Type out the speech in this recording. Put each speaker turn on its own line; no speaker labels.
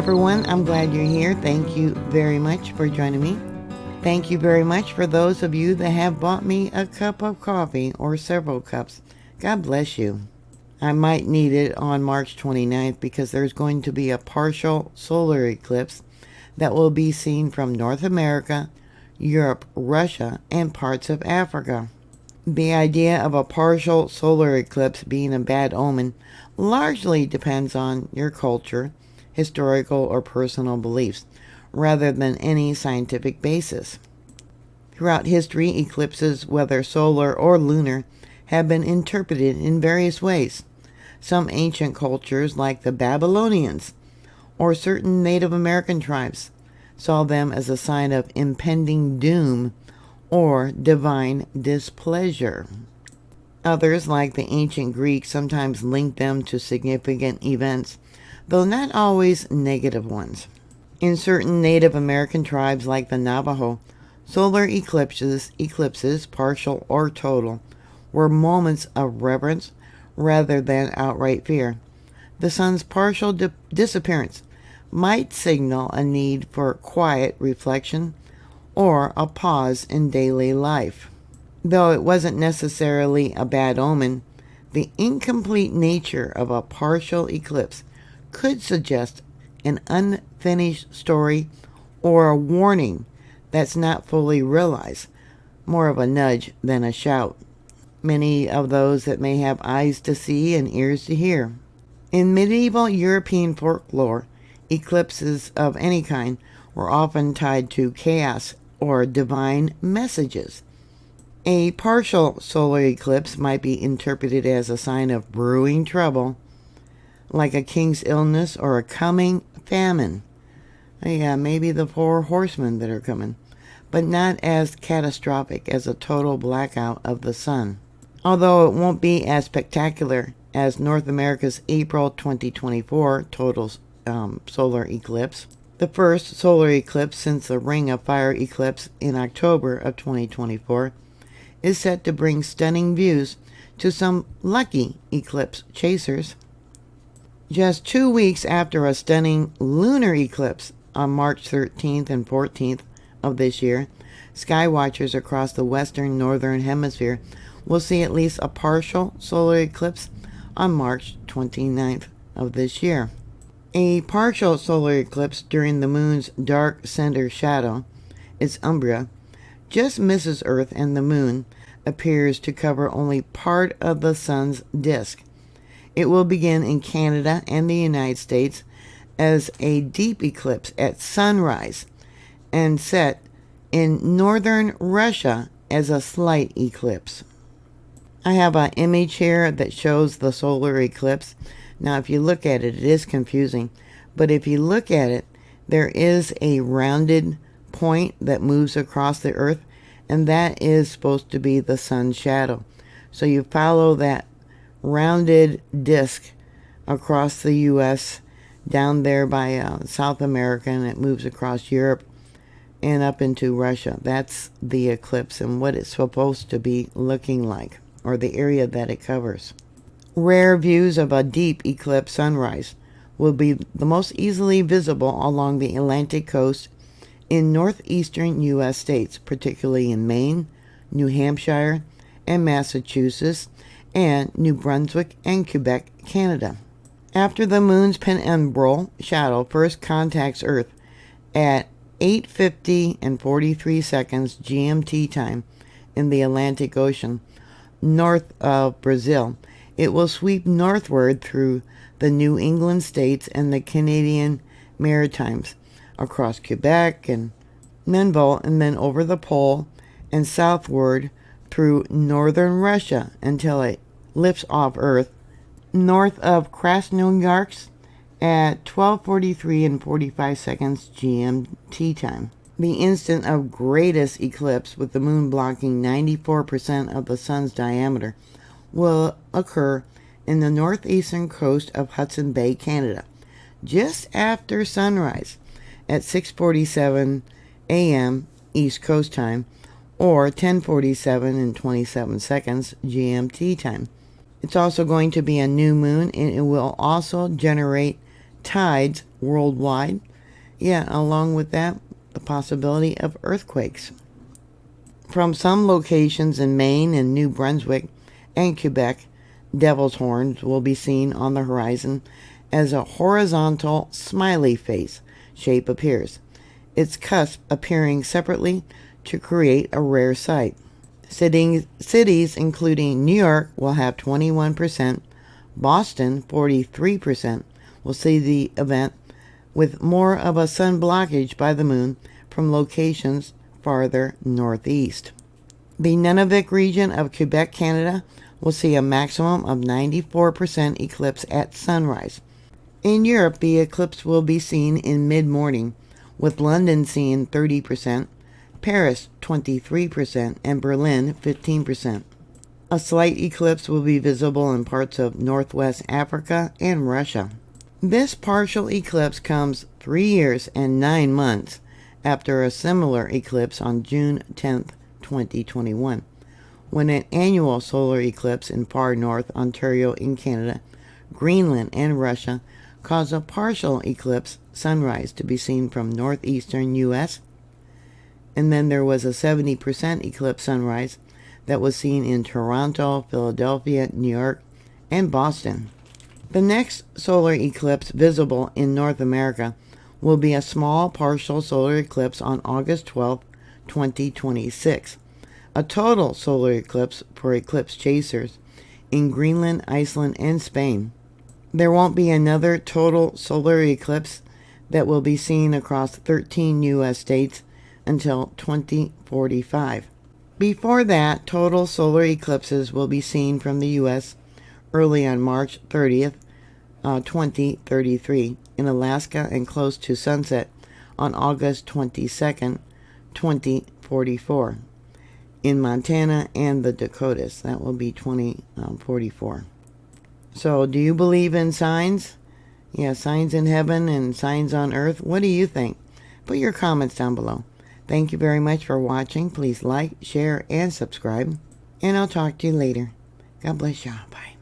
For one, I'm glad you're here. Thank you very much for joining me. Thank you very much for those of you that have bought me a cup of coffee or several cups. God bless you. I might need it on March 29th because there's going to be a partial solar eclipse that will be seen from North America, Europe, Russia, and parts of Africa. The idea of a partial solar eclipse being a bad omen largely depends on your culture, historical, or personal beliefs, rather than any scientific basis. Throughout history, eclipses, whether solar or lunar, have been interpreted in various ways. Some ancient cultures, like the Babylonians or certain Native American tribes, saw them as a sign of impending doom or divine displeasure. Others, like the ancient Greeks, sometimes linked them to significant events, though not always negative ones. In certain Native American tribes, like the Navajo, solar eclipses, partial or total, were moments of reverence rather than outright fear. The sun's partial disappearance might signal a need for quiet reflection or a pause in daily life. Though it wasn't necessarily a bad omen, the incomplete nature of a partial eclipse could suggest an unfinished story or a warning that's not fully realized, more of a nudge than a shout. Many of those that may have eyes to see and ears to hear. In medieval European folklore, eclipses of any kind were often tied to chaos or divine messages. A partial solar eclipse might be interpreted as a sign of brewing trouble, like a king's illness or a coming famine. Yeah, maybe the 4 horsemen that are coming, but not as catastrophic as a total blackout of the sun. Although it won't be as spectacular as North America's April 2024 total solar eclipse, the first solar eclipse since the Ring of Fire eclipse in October of 2024 is set to bring stunning views to some lucky eclipse chasers. Just 2 weeks after a stunning lunar eclipse on March 13th and 14th of this year, skywatchers across the western Northern Hemisphere will see at least a partial solar eclipse on March 29th of this year. A partial solar eclipse during the moon's dark center shadow, its umbra, just misses Earth, and the moon appears to cover only part of the sun's disk. It will begin in Canada and the United States as a deep eclipse at sunrise and set in northern Russia as a slight eclipse. I have an image here that shows the solar eclipse. Now, if you look at it, it is confusing, but if you look at it, there is a rounded point that moves across the earth, and that is supposed to be the sun's shadow. So you follow that rounded disc across the U.S., down there by South America, and it moves across Europe and up into Russia. That's the eclipse and what it's supposed to be looking like, or the area that it covers. Rare views of a deep eclipse sunrise will be the most easily visible along the Atlantic coast in northeastern U.S. states, particularly in Maine, New Hampshire, and Massachusetts, and New Brunswick and Quebec, Canada. After the moon's penumbral shadow first contacts Earth at 8:50 and 43 seconds GMT time in the Atlantic Ocean, north of Brazil, it will sweep northward through the New England states and the Canadian Maritimes, across Quebec and Nunavut, and then over the pole and southward through northern Russia until it lifts off Earth north of Krasnoyarsk at 12:43 and 45 seconds GMT time. The instant of greatest eclipse, with the moon blocking 94% of the sun's diameter, will occur in the northeastern coast of Hudson Bay, Canada, just after sunrise at 6:47 a.m. East Coast time, or 10:47 and 27 seconds GMT time. It's also going to be a new moon, and it will also generate tides worldwide. Yeah, along with that, the possibility of earthquakes. From some locations in Maine and New Brunswick and Quebec, devil's horns will be seen on the horizon as a horizontal smiley face shape appears, its cusp appearing separately to create a rare sight. Cities including New York will have 21%, Boston 43% will see the event, with more of a sun blockage by the moon from locations farther northeast. The Nunavut region of Quebec, Canada will see a maximum of 94% eclipse at sunrise. In Europe, the eclipse will be seen in mid-morning, with London seeing 30%, Paris 23%, and Berlin 15%. A slight eclipse will be visible in parts of northwest Africa and Russia. This partial eclipse comes 3 years and 9 months after a similar eclipse on June 10th, 2021, when an annual solar eclipse in far north Ontario in Canada, Greenland, and Russia caused a partial eclipse sunrise to be seen from northeastern U.S., and then there was a 70% eclipse sunrise that was seen in Toronto, Philadelphia, New York, and Boston. The next solar eclipse visible in North America will be a small partial solar eclipse on August 12, 2026. A total solar eclipse for eclipse chasers in Greenland, Iceland, and Spain. There won't be another total solar eclipse that will be seen across 13 U.S. states until 2045. Before that, total solar eclipses will be seen from the U.S. early on March 30th, 2033 in Alaska and close to sunset on August 22nd, 2044 in Montana and the Dakotas. That will be 2044. So do you believe in signs? Yeah, signs in heaven and signs on earth. What do you think? Put your comments down below. Thank you very much for watching. Please like, share, and subscribe. And I'll talk to you later. God bless y'all. Bye.